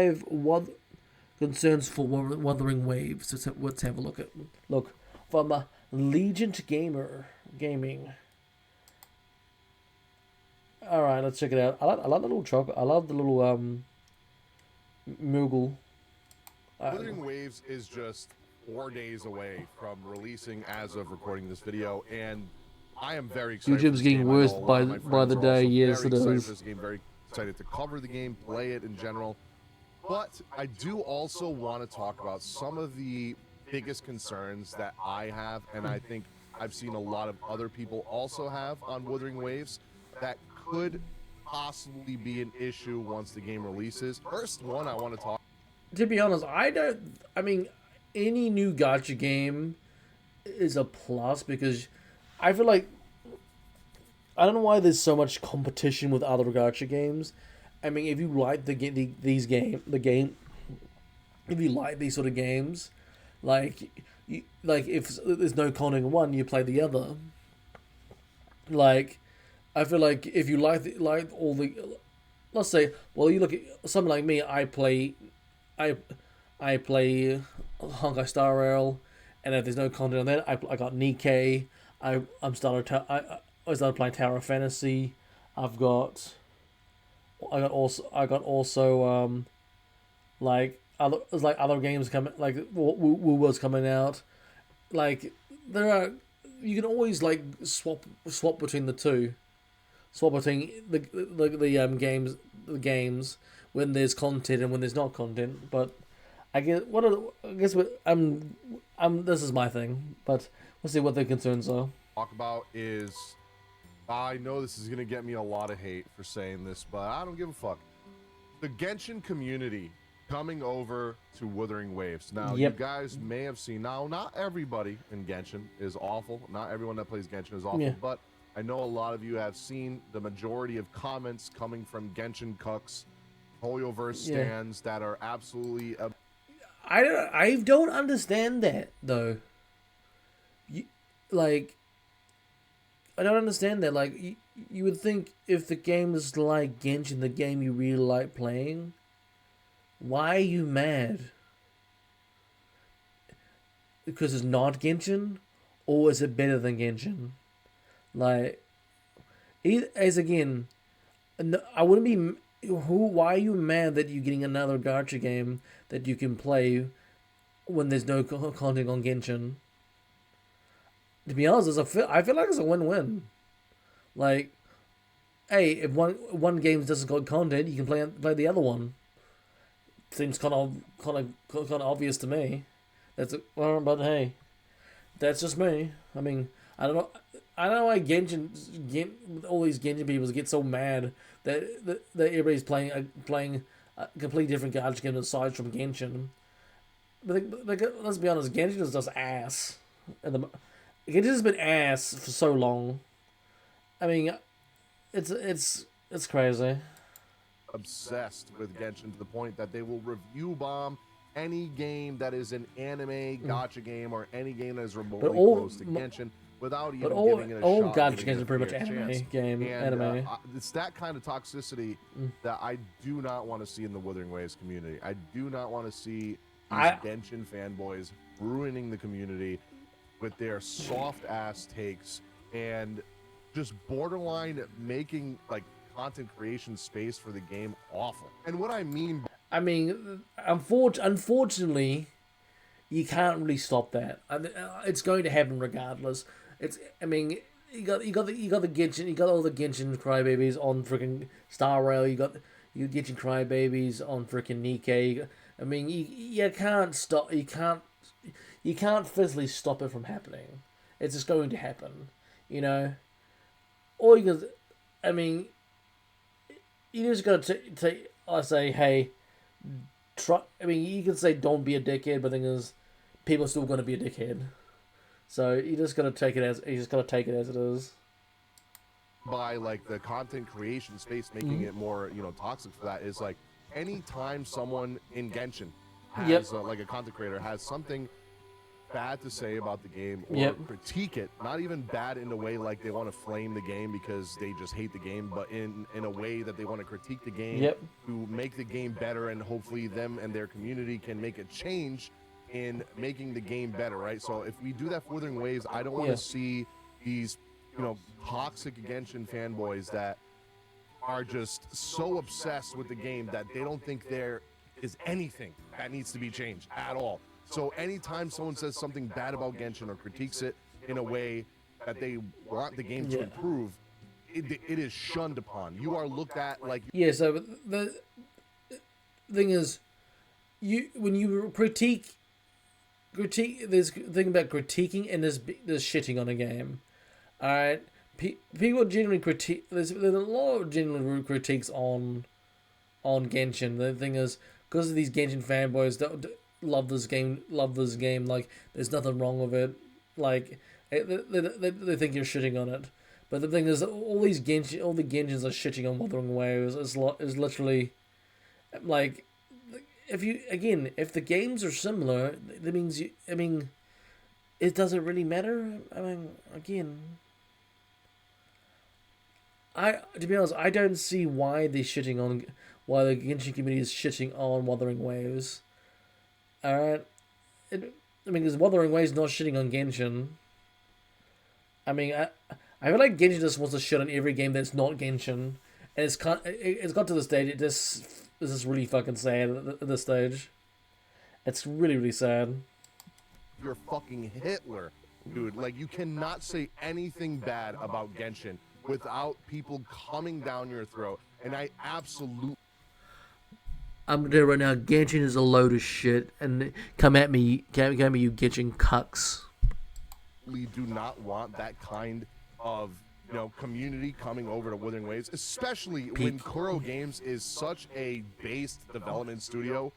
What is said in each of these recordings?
5 concerns for Wuthering Waves. Let's have a look from Legion Gaming. All right, let's check it out. I like the little chocolate. I love the little Moogle. Wuthering Waves is just 4 days away from releasing as of recording this video, and I am very excited. YouTube's getting worse by the day. Yes, it is. This game, very excited to cover the game, play it in general. But I do also want to talk about some of the biggest concerns that I have, and I think I've seen a lot of other people also have on Wuthering Waves that could possibly be an issue once the game releases. First one I want to talk. To be honest, I mean, any new gacha game is a plus because I feel like I don't know why there's so much competition with other gacha games. I mean, if you like if you like these sort of games, like if there's no content in one, you play the other. Like, I feel like if you like all the, let's say, well, you look at something like me, I play Honkai Star Rail, and if there's no content on that, I got Nikkei. I started playing Tower of Fantasy. I got also like other games coming, like Wu was coming out. Like you can always like swap between the two, swap between the games when there's content and when there's not content. But I guess this is my thing, but we'll see what their concerns are. Talk about is, I know this is going to get me a lot of hate for saying this, but I don't give a fuck. The Genshin community coming over to Wuthering Waves. Now, You guys may have seen, now, not everybody in Genshin is awful. Not everyone that plays Genshin is awful, but I know a lot of you have seen the majority of comments coming from Genshin cucks, Hoyoverse stands that are absolutely... I don't understand that, though. I don't understand that. Like, you would think if the game is like Genshin, the game you really like playing, why are you mad? Because it's not Genshin? Or is it better than Genshin? Like, I wouldn't be... Why are you mad that you're getting another gacha game that you can play when there's no content on Genshin? To be honest, I feel like it's a win-win. Like, hey, if one game doesn't got content, you can play the other one. Seems kind of obvious to me. But hey, that's just me. I mean, I don't know why all these Genshin people get so mad that everybody's playing a completely different gacha game aside from Genshin. But let's be honest, Genshin is just ass. Genshin has been ass for so long. I mean, it's crazy. Obsessed with Genshin to the point that they will review bomb any game that is an anime gacha game or any game that is remotely close to Genshin without even giving it a shot. All gacha games are pretty much anime. It's that kind of toxicity that I do not want to see in the Wuthering Waves community. I do not want to see these Genshin fanboys ruining the community with their soft ass takes and just borderline making like content creation space for the game awful. And what I mean, unfortunately, you can't really stop that. It's going to happen regardless. You got the Genshin, you got all the Genshin crybabies on freaking Star Rail. You Genshin crybabies on freaking Nikkei. I mean, you can't stop. You can't physically stop it from happening. It's just going to happen, you know. Or you can, you just gotta take. I say, hey, try. I mean, you can say don't be a dickhead, but the thing is, people are still gonna be a dickhead. So you just gotta take it as it is. By like the content creation space, making it more toxic for that is like anytime someone in Genshin has like a content creator has something bad to say about the game or Yep. critique it. Not even bad in a way like they want to flame the game because they just hate the game, but in a way that they want to critique the game Yep. to make the game better, and hopefully them and their community can make a change in making the game better, right? So if we do that for Wuthering Waves, I don't want to Yeah. see these, toxic Genshin fanboys that are just so obsessed with the game that they don't think there is anything that needs to be changed at all. So anytime someone says something bad about Genshin or critiques it in a way that they want the game to improve, it is shunned upon. You are looked at like... Yeah, so the thing is, when you critique, there's a thing about critiquing and there's shitting on a game. All right, people generally critique. There's a lot of general critiques on Genshin. The thing is, because of these Genshin fanboys that love this game, like there's nothing wrong with it. Like they think you're shitting on it. But the thing is, all the Genshins are shitting on Wuthering Waves. Is literally like, if the games are similar, that means it doesn't really matter. I mean, again, to be honest, I don't see why the Genshin community is shitting on Wuthering Waves. Alright, because Wuthering Waves not shitting on Genshin. I mean, I feel like Genshin just wants to shit on every game that's not Genshin, and it's got to the stage. This is really fucking sad at this stage. It's really, really sad. You're fucking Hitler, dude. Like, you cannot say anything bad about Genshin without people coming down your throat. And I absolutely... I'm gonna tell you right now, Genshin is a load of shit, and come at me, you Genshin cucks. do not want that kind of community coming over to Wuthering Waves, especially when Kuro Games is such a based development studio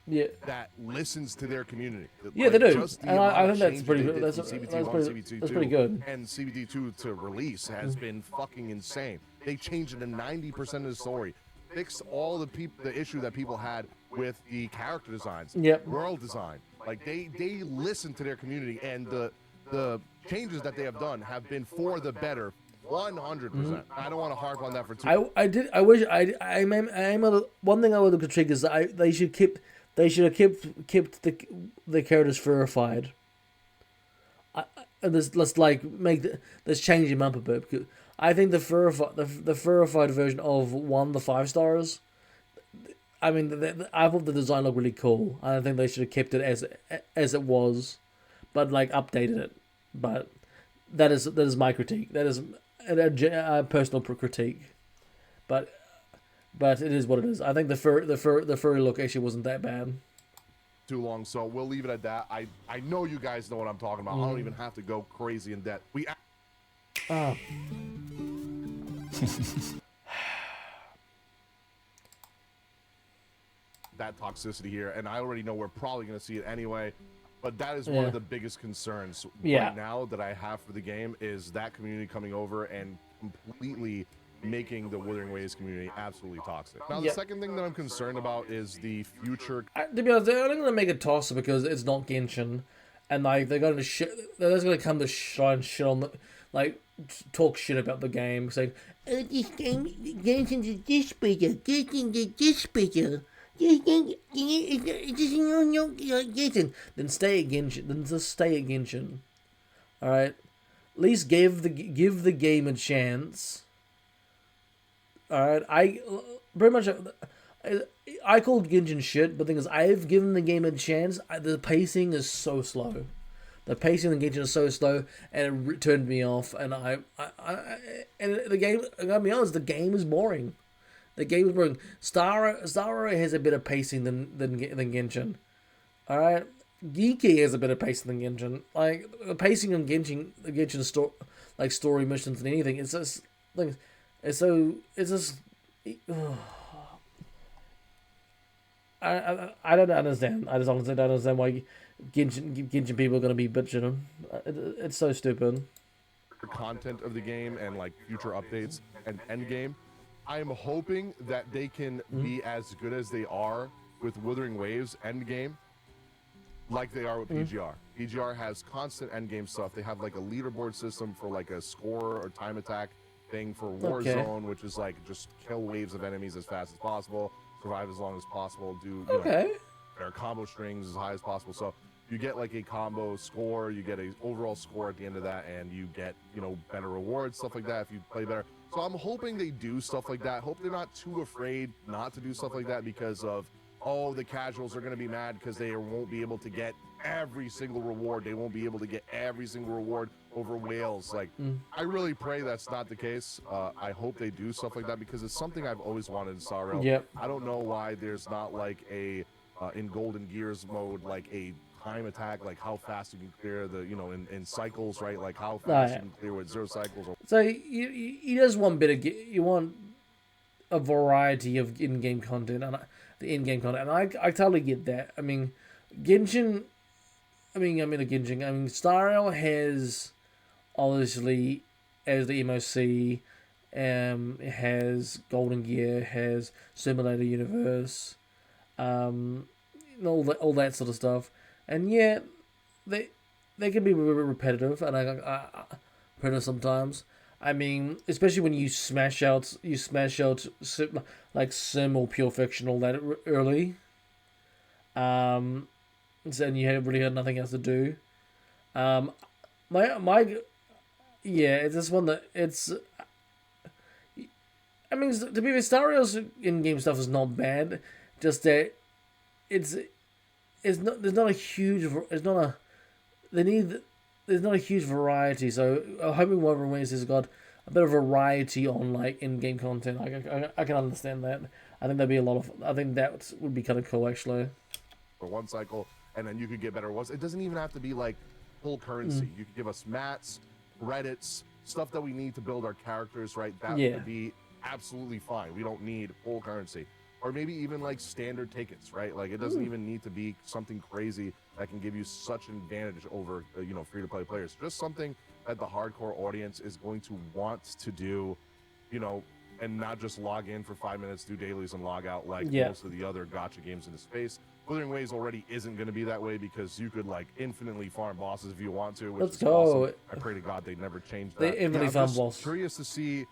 that listens to their community. Yeah, they do, and I think that's pretty good. That's pretty good. And CBT2 to release has been fucking insane. They changed it in 90% of the story, fixed all the issue that people had with the character designs, world design. Like they listen to their community, and the changes that they have done have been for the better. 100%. I don't want to harp on that for too. One thing I would have critique is that they should have kept the characters verified. And let's change them up a bit. Because I think the verified version of the 5 stars. I mean, I thought the design looked really cool. I think they should have kept it as it was, but updated it. But that is my critique. That is a personal critique, but it is what it is. I think the furry look actually wasn't that bad. Too long, so we'll leave it at that. I know you guys know what I'm talking about. I don't even have to go crazy in depth. That toxicity here, and I already know we're probably going to see it anyway. But that is one of the biggest concerns right now that I have for the game, is that community coming over and completely making the Wuthering Waves community absolutely toxic. Now, the second thing that I'm concerned about is the future. To be honest, they're only going to make it toxic because it's not Genshin, and they're going to they're just going to come to try and shit on talk shit about the game, saying, "Oh, this game, Genshin is this bigger, Genshin is this bigger." Then stay at Genshin. Then just stay at Genshin. All right. At least give the game a chance. All right. I called Genshin shit, but the thing is, I've given the game a chance. The pacing is so slow. The pacing of the Genshin is so slow, and it turned me off. And and the game. I gotta be honest, the game is boring. The game is boring. Star has a better pacing than Genshin. Alright? Geeky has a better pacing than Genshin. Like, the pacing on Genshin story missions and anything, it's just I don't understand. I just honestly don't understand why Genshin people are gonna be bitching. It's so stupid. Content of the game and future updates and end game. I'm hoping that they can be as good as they are with Wuthering Waves Endgame, like they are with PGR. PGR has constant endgame stuff. They have like a leaderboard system for like a score or time attack thing for Warzone, which is like just kill waves of enemies as fast as possible, survive as long as possible, do their combo strings as high as possible. So you get like a combo score, you get a overall score at the end of that, and you get better rewards, stuff like that if you play better. So I'm hoping they do stuff like that. Hope they're not too afraid not to do stuff like that because of the casuals are going to be mad because they won't be able to get every single reward. They won't be able to get every single reward over whales. Like, I really pray that's not the case. I hope they do stuff like that because it's something I've always wanted in Star Rail. Yep. I don't know why there's not like a in Golden Gears mode like a time attack, like how fast you can clear the in cycles, right? Like how fast you can clear with 0 cycles. So you just want you want a variety of in-game content and the in-game content, and I totally get that. I mean, Genshin. I mean, Star Rail has obviously as the MOC, it has Golden Gear, has Simulator Universe, all that sort of stuff, and yeah, they can be repetitive, and I repetitive sometimes. I mean, especially when you smash out like sim or pure fictional that early. And you really had nothing else to do. It's this one that it's. I mean, to be honest, Star Rail's in-game stuff is not bad. Just that it's not. There's not a huge. It's not a. There's not a huge variety. So I'm hoping Wuthering Waves has got a bit of variety on like in-game content. I can understand that. I think that'd be a lot of. I think that would be kind of cool actually. For one cycle, and then you could get better ones. It doesn't even have to be like full currency. You could give us mats, Reddits, stuff that we need to build our characters. Right, that would be absolutely fine. We don't need full currency. Or maybe even like standard tickets, right? Like it doesn't even need to be something crazy that can give you such an advantage over free-to-play players. Just something that the hardcore audience is going to want to do, and not just log in for 5 minutes, do dailies, and log out like most of the other gacha games in the space. Wuthering Waves already isn't going to be that way because you could like infinitely farm bosses if you want to. Which is awesome. I pray to God they never change that. They infinitely farm bosses. Curious to see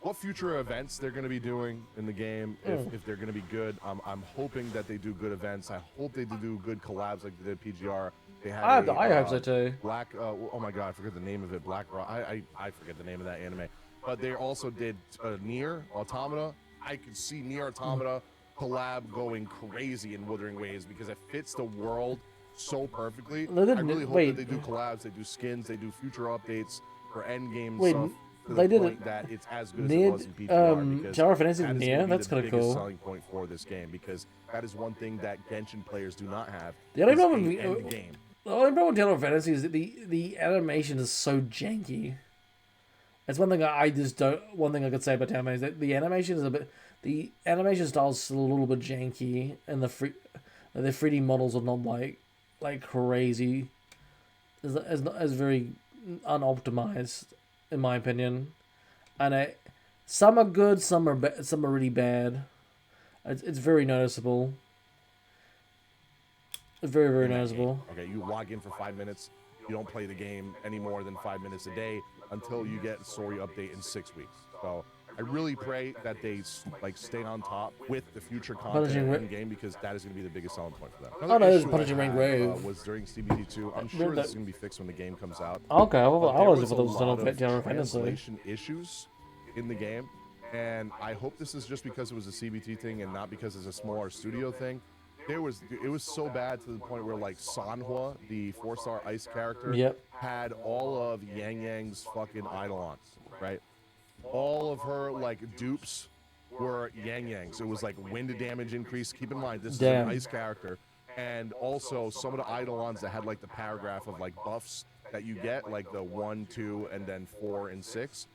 what future events they're going to be doing in the game, if they're going to be good. I'm hoping that they do good events. I hope they do good collabs like they did PGR. They had I hope so too. Oh my God, I forget the name of it. Black Rock. I forget the name of that anime. But they also did Nier Automata. I could see Nier Automata collab going crazy in Wuthering Waves because it fits the world so perfectly. I really hope that they do collabs, they do skins, they do future updates for endgame stuff. They did it that it's as good as it was in PGR because Tower of Fantasy Nier. That's kind of cool. Selling point for this game because that is one thing that Genshin players do not have. The only problem with Tower of Fantasy is that the animation is so janky. That's one thing I just don't. One thing I could say about Tower of Fantasy is that the animation is a bit. The animation style is still a little bit janky, and the 3D models are not like crazy. It's very unoptimized, in my opinion, and some are good, some are really bad. It's very noticeable. It's very, very noticeable. Okay, you log in for 5 minutes. You don't play the game any more than 5 minutes a day until you get a story update in 6 weeks. So I really pray that they stay on top with the future content in game because that is going to be the biggest selling point for them. There's Punishing Rain Grave. Was during CBT2. I'm sure this is going to be fixed when the game comes out. Okay, I was able to done translation issues in the game, and I hope this is just because it was a CBT thing and not because it's a smaller studio thing. It was so bad to the point where like Sanhua, the 4-star ice character, had all of Yang Yang's fucking eidolons, right? All of her like dupes were Yang Yangs. It was like wind damage increase. Keep in mind this is an ice character, and also some of the eidolons that had like the paragraph of like buffs that you get, like the 1, 2, and then 4 and 6.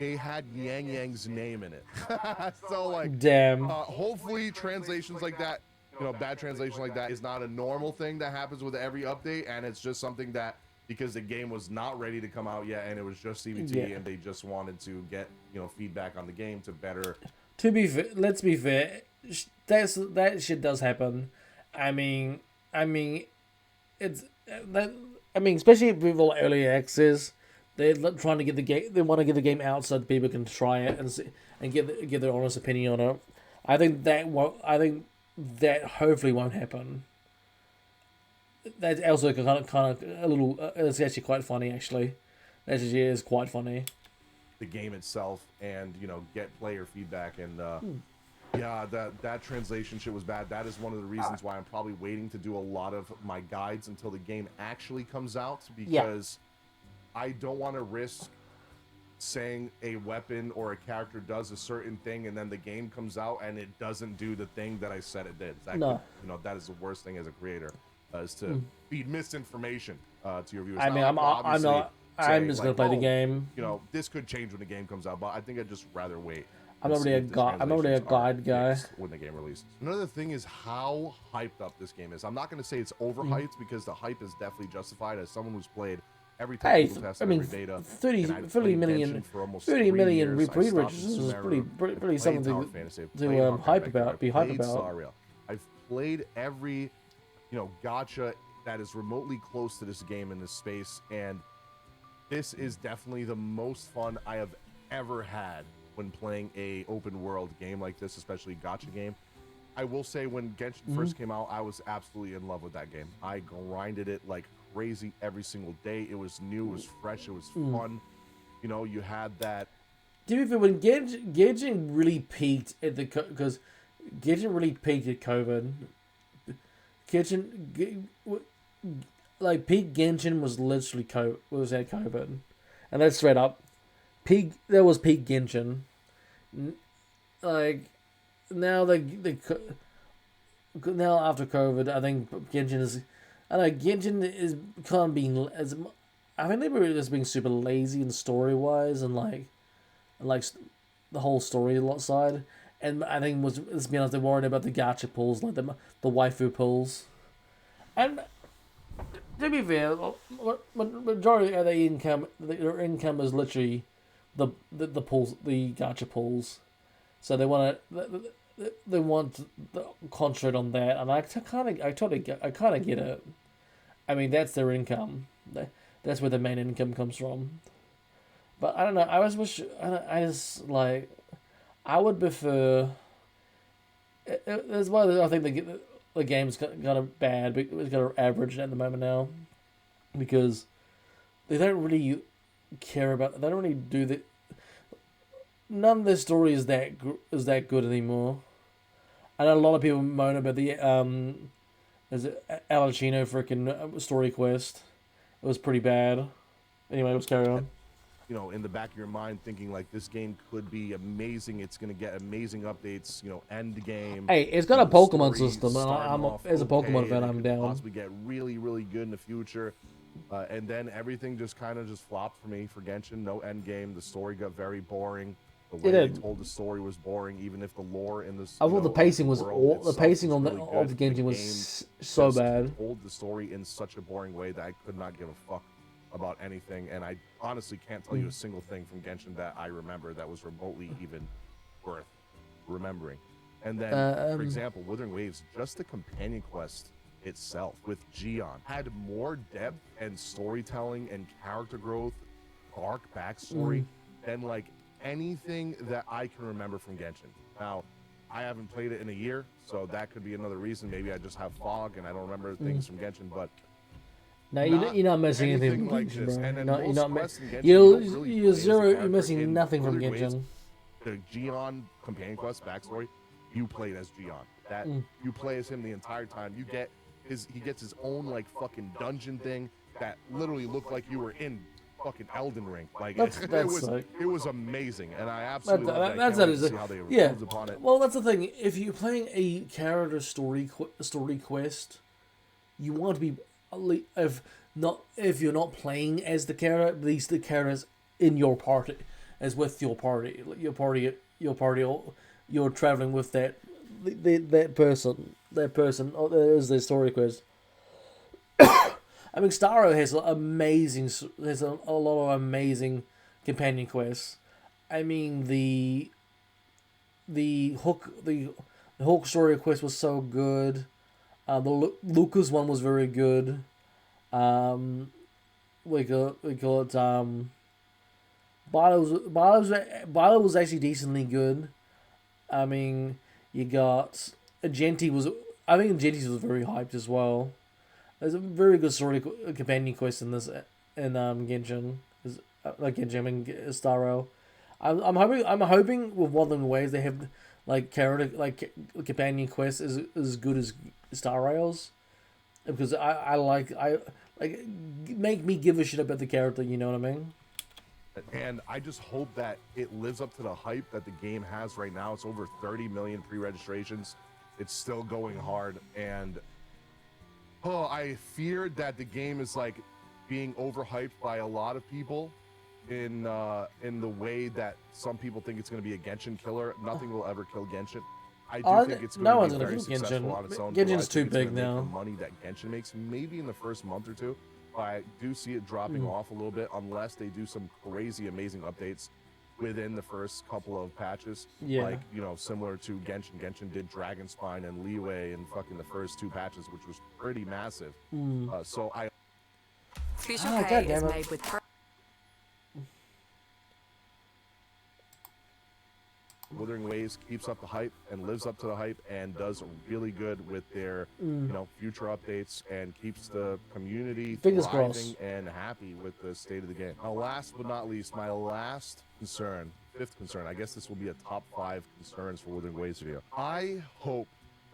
They had Yang Yang's name in it. So like, hopefully translations like that, bad translation like that is not a normal thing that happens with every update, and it's just something that because the game was not ready to come out yet and it was just CBT and they just wanted to get feedback on the game to better. To be fair, let's be fair, that shit does happen. I mean, it's that. I mean, especially with all early access, they're trying to get the game. They want to get the game out so that people can try it and see, and give their honest opinion on it. I think that won't. I think that hopefully won't happen. That's also kind of a little. It's actually quite funny, actually. That actually is quite funny. The game itself, and get player feedback, and yeah, that translation shit was bad. That is one of the reasons why I'm probably waiting to do a lot of my guides until the game actually comes out, because I don't want to risk saying a weapon or a character does a certain thing and then the game comes out and it doesn't do the thing that I said it did. That is the worst thing as a creator, is to feed misinformation to your viewers. I mean, I'm not. I'm just gonna play the game. This could change when the game comes out, but I think I'd just rather wait. I'm not really a guide guy. When the game releases. Another thing is how hyped up this game is. I'm not going to say it's overhyped because the hype is definitely justified. As someone who's played every technical test and every beta, 30 million pre-registers is pretty something to hype about. Be hype about. I've played every gacha that is remotely close to this game in this space, and this is definitely the most fun I have ever had when playing a open world game like this, especially gacha game. I will say, when Genshin first came out, I was absolutely in love with that game. I grinded it like crazy every single day. It was new, it was fresh, it was fun. You had that. To be fair, when Genshin really peaked at because Genshin really peaked at COVID. Peak Genshin was literally at COVID, and that's straight up. That was peak Genshin. Like now now after COVID, I think Genshin is. I know Genshin is kind of being as. I think they were just being super lazy in story wise and like the whole story side. And I think let's be honest, they're worried about the gacha pulls, like the waifu pulls. And to be fair, majority of their income is literally the pulls, the gacha pulls. So they want to concentrate on that, and I kind of get it. I mean, that's their income. That's where the main income comes from. But I don't know. I would prefer. That's why I think the game's kind of bad, but it's kind of average at the moment now, because they don't really care about. They don't really do the. None of their story is that good anymore. I know a lot of people moan about the is it Alachino freaking story quest. It was pretty bad. Anyway, let's carry on. In the back of your mind, thinking like this game could be amazing. It's gonna get amazing updates. End game. Hey, it's got a Pokemon system, and as a Pokemon fan, I'm down. Possibly get really, really good in the future. And then everything just kind of flopped for me for Genshin. No end game. The story got very boring. The way they told the story was boring, even if the lore in this. I thought the pacing was the pacing on really of the Genshin was so bad. Told the story in such a boring way that I could not give a fuck about anything, and I honestly can't tell you a single thing from Genshin that I remember that was remotely even worth remembering. And then, for example, Wuthering Waves, just the companion quest itself with Gion had more depth and storytelling and character growth, arc backstory than like anything that I can remember from Genshin. Now, I haven't played it in a year, so that could be another reason. Maybe I just have fog and I don't remember things from Genshin, but no, you're not missing anything from Genshin, bro. You're missing nothing from Genshin. The Gion companion quest backstory, you played as Gion. That you play as him the entire time. He gets his own like fucking dungeon thing that literally looked like you were in fucking Elden Ring. Like it was amazing, and I absolutely see how they improved upon it. Well, that's the thing. If you're playing a character story quest, you want to be if you're not playing as the character, at least the characters in your party, as with your party, you're traveling with that person. Is the story quest. I mean, Starro has a lot of amazing companion quests. I mean, the Hook story quest was so good. The Lucas one was very good. Um, we call it Barlow was actually decently good. I mean, you got Agenti was. I think Agenti was very hyped as well. There's a very good story companion quest in this in Genshin. Like Genshin, I mean Star Rail. I'm hoping with Wuthering Waves they have like character like companion quests as good as Star Rails because I like make me give a shit about the character. You know what I mean? And I just hope that it lives up to the hype that the game has right now. It's over 30 million pre-registrations. It's still going hard, and I fear that the game is like being overhyped by a lot of people in the way that some people think it's going to be a Genshin killer. Nothing will ever kill Genshin. I do think it's going No to one's be gonna very kill successful Genshin. on its own. Genshin's too big make now. the money that Genshin makes, maybe in the first month or two. But I do see it dropping off a little bit unless they do some crazy, amazing updates within the first couple of patches. Yeah. Like, similar to Genshin. Genshin did Dragonspine and Leeway in fucking the first 2 patches, which was pretty massive. So I Special Ah, K is goddammit. made with Wuthering Waves keeps up the hype and lives up to the hype and does really good with their future updates and keeps the community Fingers thriving crossed. and happy with the state of the game. Now, last but not least, my last concern, 5th concern, I guess this will be a top 5 concerns for Wuthering Waves video. I hope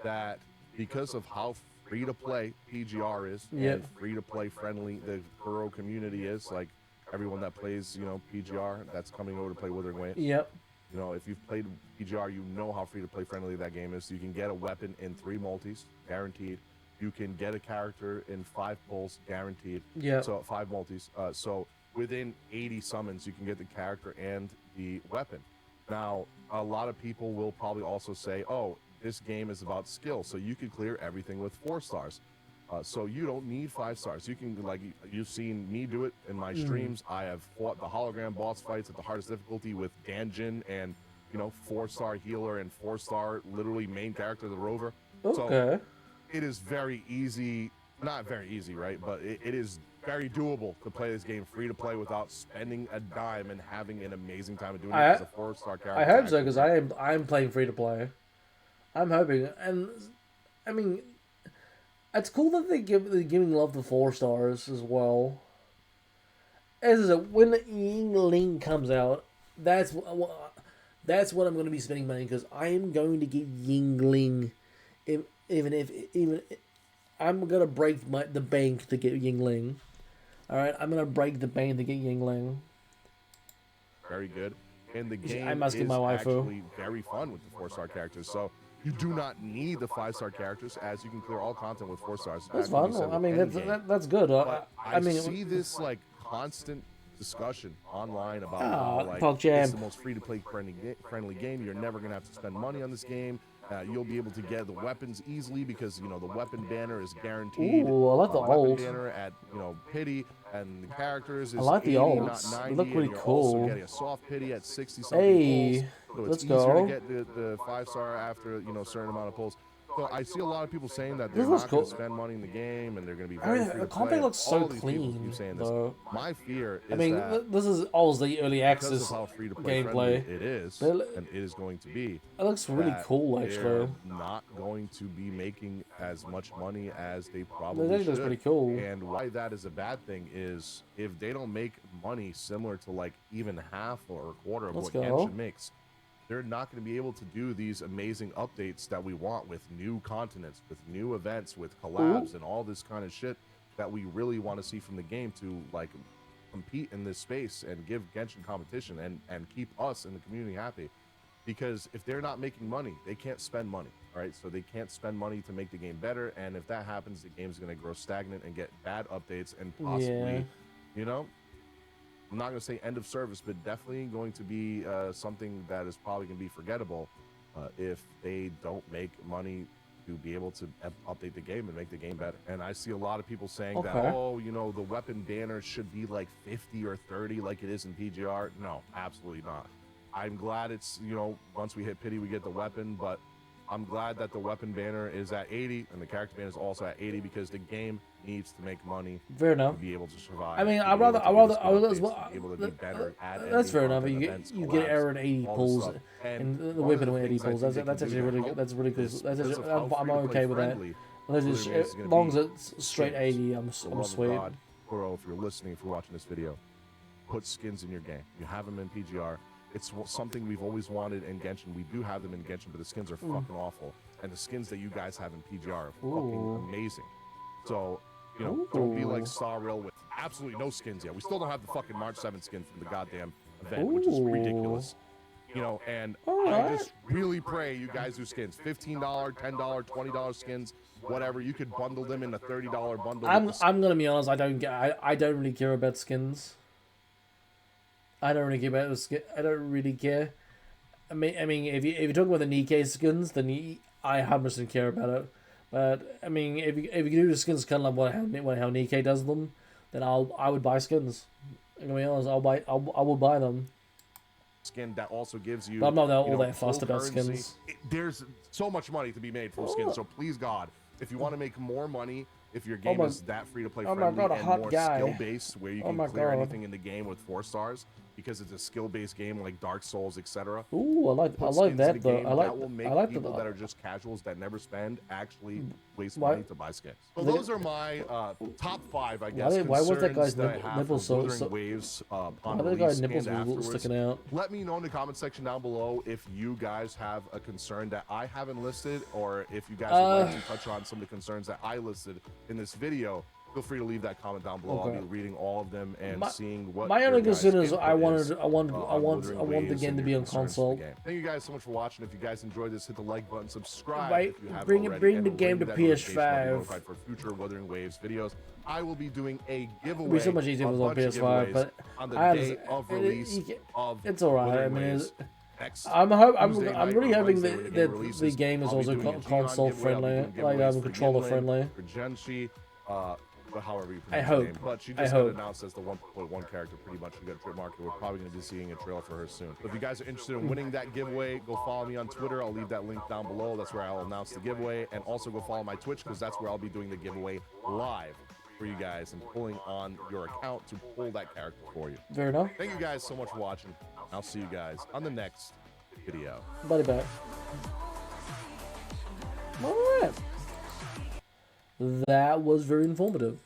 that because of how free to play PGR is and free to play friendly the Kuro community is, like everyone that plays PGR that's coming over to play Wuthering Waves. Yep. If you've played PGR, you know how free to play friendly that game is. So you can get a weapon in 3 multis, guaranteed. You can get a character in 5 pulls, guaranteed. Yeah. So 5 multis. So within 80 summons, you can get the character and the weapon. Now, a lot of people will probably also say, oh, this game is about skill. So you can clear everything with 4 stars. So you don't need 5 stars. You can, like, you've seen me do it in my streams. I have fought the hologram boss fights at the hardest difficulty with Danjin and 4-star healer and 4-star literally main character the rover. Okay. So it is very easy, not very easy, right? But it is very doable to play this game free to play without spending a dime and having an amazing time of doing it as a 4-star character. I hope so because I'm playing free to play. I'm hoping, and I mean, it's cool that they're giving love to 4 stars as well. As I said, when Yingling comes out, that's what I'm going to be spending money because I am going to get Yingling, even I'm gonna break the bank to get Yingling. All right, I'm gonna break the bank to get Yingling. Very good, and the game I'm asking is my waifu. actually very fun with the 4-star characters. So you do not need the 5-star characters, as you can clear all content with 4 stars. That's fun. I mean, that's good. But I mean, see this like constant discussion online about how like Pog Jam. it's the most free-to-play friendly game. You're never gonna have to spend money on this game. You'll be able to get the weapons easily because the weapon banner is guaranteed. Ooh, I like the weapon ult. banner at pity, and the characters is I like the 80, ults. not 90. They look pretty and you're cool. Also getting a soft pity at 60 something Hey, pulls. So let's it's easier go. to get the 5-star after a certain amount of pulls. So I see a lot of people saying that This they're looks not going cool. to spend money in the game and they're going to be I very mean, free the to content play. looks so All these people clean, keep saying though. this. My fear is I mean, that this is always the early because access of how free to play friendly gameplay. it is, But and it is going to be. It looks really that cool, they're actually. not going to be making as much money as they It probably actually should. looks pretty cool. And why that is a bad thing is if they don't make money similar to like even half or a quarter of Let's what go. Genshin makes, they're not going to be able to do these amazing updates that we want with new continents, with new events, with collabs, and all this kind of shit that we really want to see from the game to like compete in this space and give Genshin competition and keep us in the community happy. Because if they're not making money, they can't spend money, right? So they can't spend money to make the game better, and if that happens, the game's going to grow stagnant and get bad updates and possibly, I'm not going to say end of service, but definitely going to be something that is probably going to be forgettable if they don't make money to be able to update the game and make the game better. And I see a lot of people saying that, oh, the weapon banner should be like 50 or 30 like it is in PGR. No, absolutely not. I'm glad it's, once we hit pity, we get the weapon, but I'm glad that the weapon banner is at 80 and the character banner is also at 80 because the game needs to make money. Fair enough. To be able to survive. I mean, I would as well. That's fair enough. You get error at 80 pulls and the weapon at 80 pulls. That's actually really good. That's really good. That's actually, I'm okay with that. As long as it's straight 80, I'm sweet. Bro, if you're listening, if you're watching this video, put skins in your game. You have them in PGR. It's something we've always wanted in Genshin. We do have them in Genshin, but the skins are fucking awful. And the skins that you guys have in PGR are fucking amazing. So, you know, don't be like Star Rail with absolutely no skins yet. We still don't have the fucking March 7th skin from the goddamn event, which is ridiculous. You know, and I just really pray you guys do skins. $15, $10, $20 skins, whatever. You could bundle them in a $30 bundle. I'm gonna be honest. I don't really care about skins. I don't really care about the skin. I don't really care. I mean, if you talk about the Nikkei skins, then I 100% care about it. But I mean, if you do the skins kind of like how Nikkei does them, then I would buy skins. I'm gonna be honest. I will buy them. Skin that also gives you. But I'm not all that fussed about skins. There's so much money to be made from skins. So please God, if you want to make more money, if your game is that free to play friendly and more skill based, where you can clear anything in the game with 4 stars, because it's a skill based game like Dark Souls, etc. Ooh, I like that though. That will make people that are just casuals that never spend actually waste money to buy skins. So those are my top 5, I guess. Why was that guy's nipples so? Waves why that guy's nipples sticking out? Let me know in the comment section down below if you guys have a concern that I haven't listed, or if you guys would like to touch on some of the concerns that I listed in this video. Feel free to leave that comment down below. Okay. I'll be reading all of them and seeing what. My only concern is I want the game to be on console. Thank you guys so much for watching. If you guys enjoyed this, hit the like button, subscribe. Bring the game to PS5. For future Wuthering Waves videos. I will be doing a giveaway. It'll be so much easier if it was on PS5, but on the day of release of it's alright. I mean, I'm really hoping that the game is also console friendly, like controller friendly. For Genshi, but however you I pronounce hope. her name. But she just got announced as the 1.1 character, pretty much. We got a trademark. We're probably going to be seeing a trailer for her soon. So if you guys are interested in winning that giveaway, go follow me on Twitter. I'll leave that link down below. That's where I'll announce the giveaway. And also go follow my Twitch, because that's where I'll be doing the giveaway live for you guys and pulling on your account to pull that character for you. Fair enough. Thank you guys so much for watching. I'll see you guys on the next video. Buddy back. Alright. That was very informative.